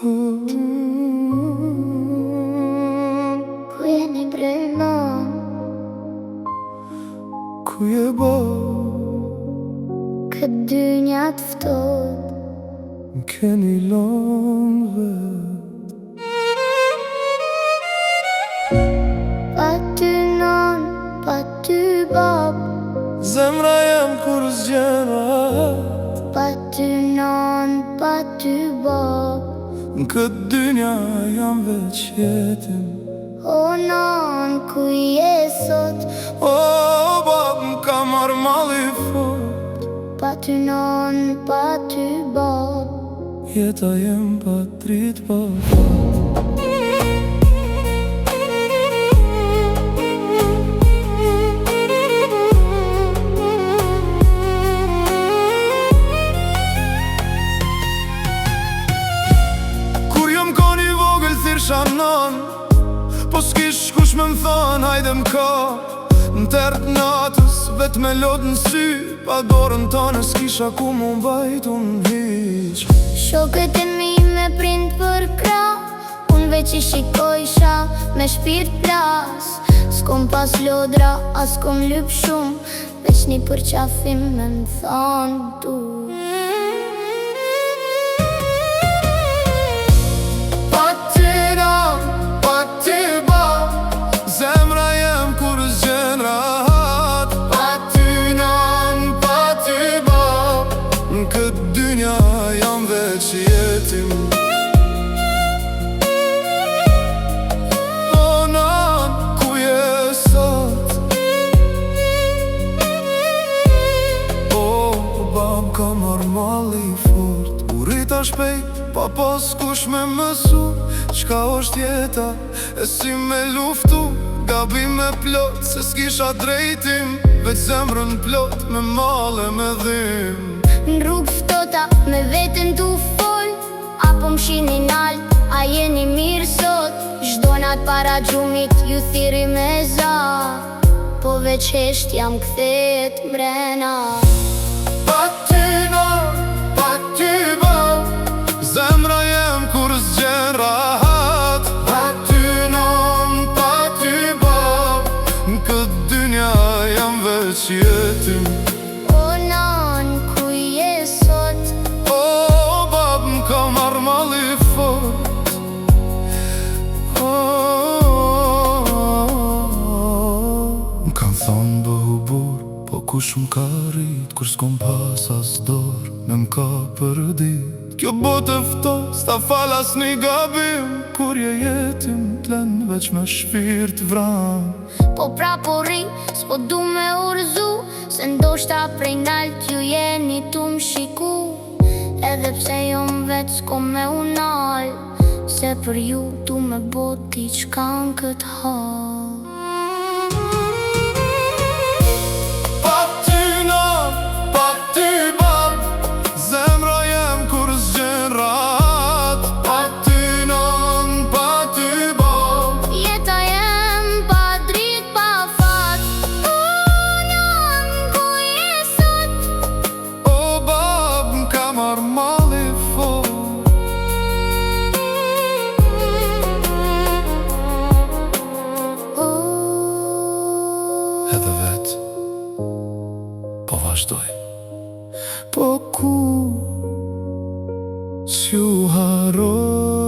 Ku jeni brenon? Ku je bo? Këtë dynja t'ftot Keni lon vet. Pa ty non, pa ty bab, Zemra jem kur zgjen rahat. pa ty non, pa ty bab. Këtë dynja jam veç jetim. O non, ku je sot? O bab, m'ka marrë malli fort. Pa ty non, pa ty bab. Jeta jem pa drit pa fat. Kur jom kon I vogël thirrsha non, po s'kish kush me m'than hajde m'ka. N'tert natës vet me lot n'sy, pa dorën tonë s'kisha ku mu mbajt unë hiq. Shokët e mi me prind për krah, unë veç I shikojsha me shpirt plas. S'kom pas lodra, as kom lyp shumë, veç një përqafim me m'thanë tu. Pa ty non, pa ty bab, zemra jem kur zgjen rahat. Pa ty non, pa ty bab, n'kët dynja jam veç jetim. O non, ku je sot? O bab, ka marrë malli fort. U rrita shpejt, pa pas kush me mësu çka është jeta, e si me luftu gabim me plot, se s'kisha drejtim, veç zemrën plot me male me dhim. N'rrug ftota me vetën tu fol, apo m'shini nalt, a jeni mirë sot? Zdo nat para gjumit ju thiri me za, po veç hesht jam kthet mrena. Pa ty non, pa ty bab, zemra jem kur zgjen rahat. Pa ty non, pa ty bab, n'kët dynja jam veç jetim. O non, ku je sot? O bab, m'ka marrë malli fort. M'kan thonë bëhu bur, po kush m'ka rrit, kur s'kom pas as dor me m'ka përdit. Kjo botë ftos, ta falas një gabim, kur je jetim t'len veç me shpirt vram. Po pra po rri, s'po du me urzu, se ndoshta prej nalt ju jeni tu m'shiku. Edhe pse jom vet s'kom me unal, se për ju tu me bot diçka n'kët hall. Pa ty non, pa ty bab, zemra jem kur zgjen rahat. Pa ty non, pa ty bab, Jeta jem pa drit pa fat. O non, ku je sot? o bab, m'ka marrë malli fort. Edhe vet, po vazhdoj. Po ku s'ju haroj.